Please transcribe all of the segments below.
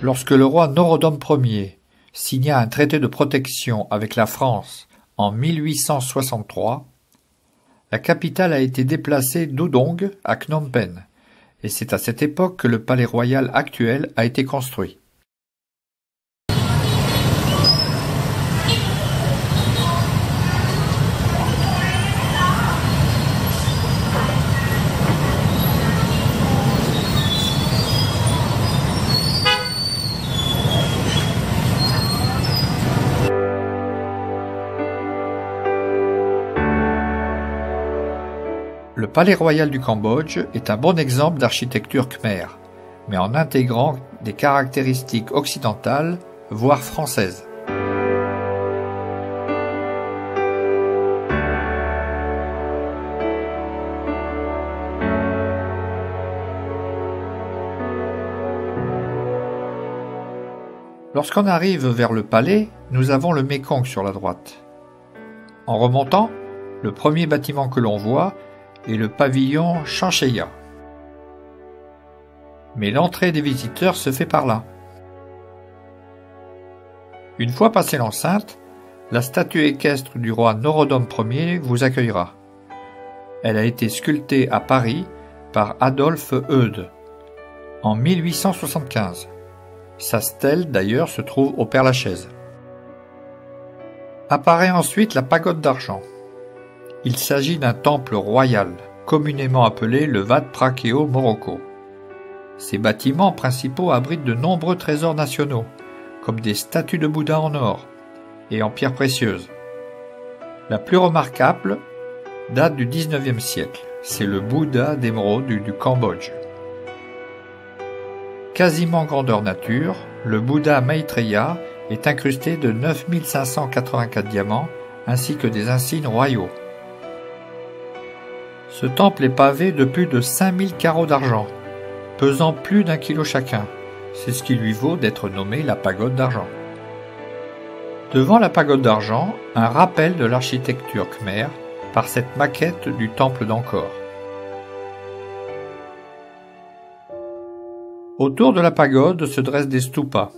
Lorsque le roi Norodom Ier signa un traité de protection avec la France en 1863, la capitale a été déplacée d'Udong à Phnom Penh, et c'est à cette époque que le palais royal actuel a été construit. Le palais royal du Cambodge est un bon exemple d'architecture khmer, mais en intégrant des caractéristiques occidentales, voire françaises. Lorsqu'on arrive vers le palais, nous avons le Mékong sur la droite. En remontant, le premier bâtiment que l'on voit est le pavillon Chancheya. Mais l'entrée des visiteurs se fait par là. Une fois passé l'enceinte, la statue équestre du roi Norodom Ier vous accueillera. Elle a été sculptée à Paris par Adolphe Eudes en 1875. Sa stèle d'ailleurs se trouve au Père-Lachaise. Apparaît ensuite la pagode d'argent. Il s'agit d'un temple royal, communément appelé le Wat Phra Keoi Morocco. Ces bâtiments principaux abritent de nombreux trésors nationaux, comme des statues de Bouddha en or et en pierres précieuses. La plus remarquable date du XIXe siècle, c'est le Bouddha d'émeraude du Cambodge. Quasiment grandeur nature, le Bouddha Maitreya est incrusté de 9584 diamants ainsi que des insignes royaux. Ce temple est pavé de plus de 5000 carreaux d'argent, pesant plus d'1 kilo chacun. C'est ce qui lui vaut d'être nommé la pagode d'argent. Devant la pagode d'argent, un rappel de l'architecture khmer par cette maquette du temple d'Angkor. Autour de la pagode se dressent des stupas.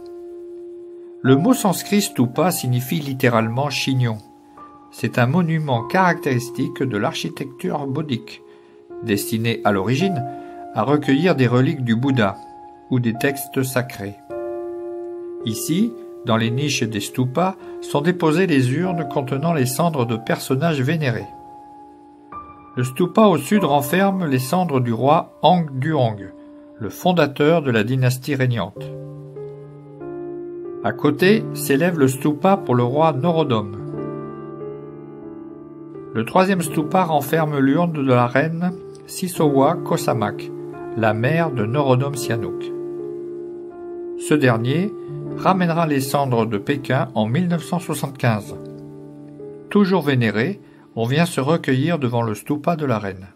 Le mot sanskrit stupa signifie littéralement chignon. C'est un monument caractéristique de l'architecture bouddhique, destiné à l'origine à recueillir des reliques du Bouddha ou des textes sacrés. Ici, dans les niches des stupas, sont déposées les urnes contenant les cendres de personnages vénérés. Le stupa au sud renferme les cendres du roi Ang Duong, le fondateur de la dynastie régnante. À côté s'élève le stupa pour le roi Norodom. Le troisième stupa renferme l'urne de la reine Sisowa Kosamak, la mère de Norodom Sihanouk. Ce dernier ramènera les cendres de Pékin en 1975. Toujours vénéré, on vient se recueillir devant le stupa de la reine.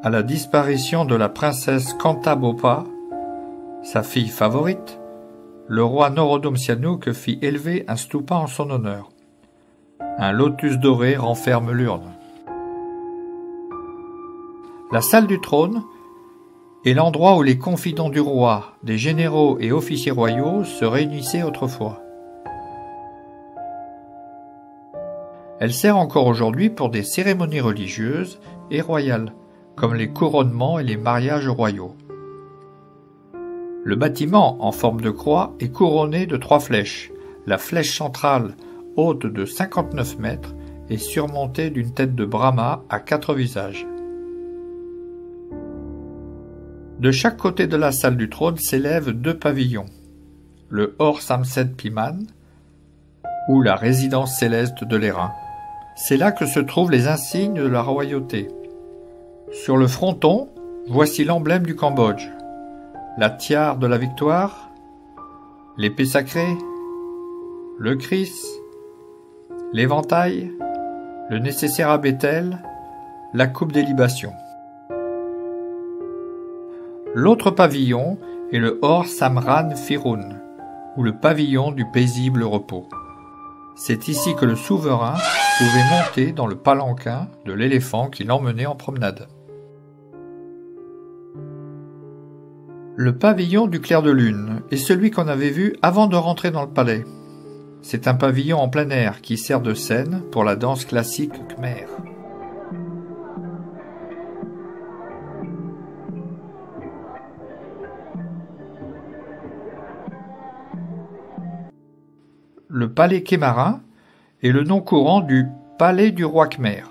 À la disparition de la princesse Kantabopa, sa fille favorite, le roi Norodom Sihanouk fit élever un stupa en son honneur. Un lotus doré renferme l'urne. La salle du trône est l'endroit où les confidents du roi, des généraux et officiers royaux se réunissaient autrefois. Elle sert encore aujourd'hui pour des cérémonies religieuses et royales, comme les couronnements et les mariages royaux. Le bâtiment, en forme de croix, est couronné de 3 flèches. La flèche centrale, haute de 59 mètres, est surmontée d'une tête de Brahma à 4 visages. De chaque côté de la salle du trône s'élèvent 2 pavillons. Le Hor Samset Piman, ou la résidence céleste de l'airain. C'est là que se trouvent les insignes de la royauté. Sur le fronton, voici l'emblème du Cambodge. La tiare de la victoire, l'épée sacrée, le Christ, l'éventail, le nécessaire à Bethel, la coupe des libations. L'autre pavillon est le Hor Samran Firun, ou le pavillon du paisible repos. C'est ici que le souverain pouvait monter dans le palanquin de l'éléphant qui l'emmenait en promenade. Le pavillon du clair de lune est celui qu'on avait vu avant de rentrer dans le palais. C'est un pavillon en plein air qui sert de scène pour la danse classique khmer. Le palais Kemarin est le nom courant du palais du roi Khmer.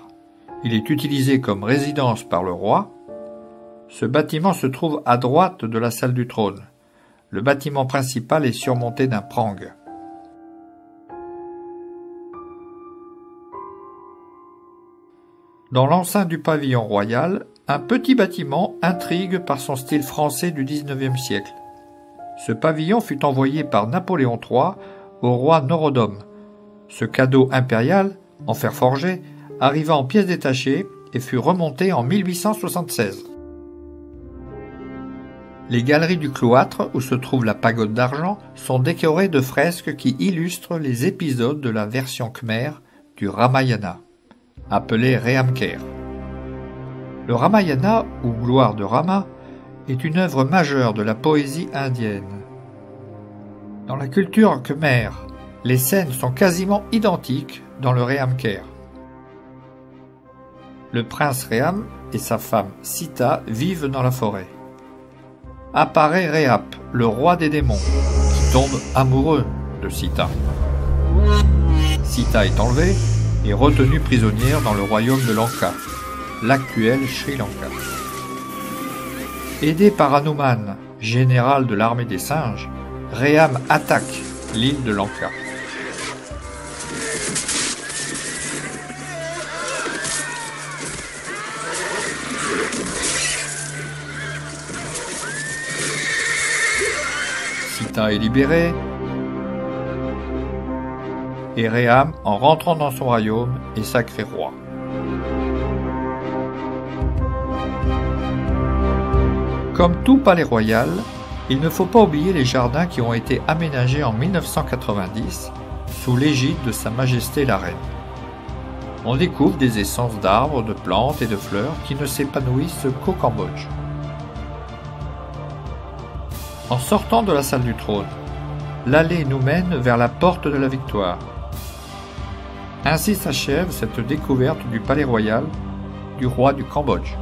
Il est utilisé comme résidence par le roi. Ce bâtiment se trouve à droite de la salle du trône. Le bâtiment principal est surmonté d'un prang. Dans l'enceinte du pavillon royal, un petit bâtiment intrigue par son style français du XIXe siècle. Ce pavillon fut envoyé par Napoléon III au roi Norodom. Ce cadeau impérial, en fer forgé, arriva en pièces détachées et fut remonté en 1876. Les galeries du cloître, où se trouve la pagode d'argent, sont décorées de fresques qui illustrent les épisodes de la version khmer du Ramayana, appelé Rehamker. Le Ramayana, ou Gloire de Rama, est une œuvre majeure de la poésie indienne. Dans la culture khmer, les scènes sont quasiment identiques dans le Rehamker. Le prince Reham et sa femme Sita vivent dans la forêt. Apparaît Rehap, le roi des démons, qui tombe amoureux de Sita. Sita est enlevée et retenue prisonnière dans le royaume de Lanka, l'actuel Sri Lanka. Aidé par Hanuman, général de l'armée des singes, Reham attaque l'île de Lanka. Sita est libéré et Reham, en rentrant dans son royaume, est sacré roi. Comme tout palais royal, il ne faut pas oublier les jardins qui ont été aménagés en 1990 sous l'égide de Sa Majesté la Reine. On découvre des essences d'arbres, de plantes et de fleurs qui ne s'épanouissent qu'au Cambodge. En sortant de la salle du trône, l'allée nous mène vers la porte de la Victoire. Ainsi s'achève cette découverte du palais royal du roi du Cambodge.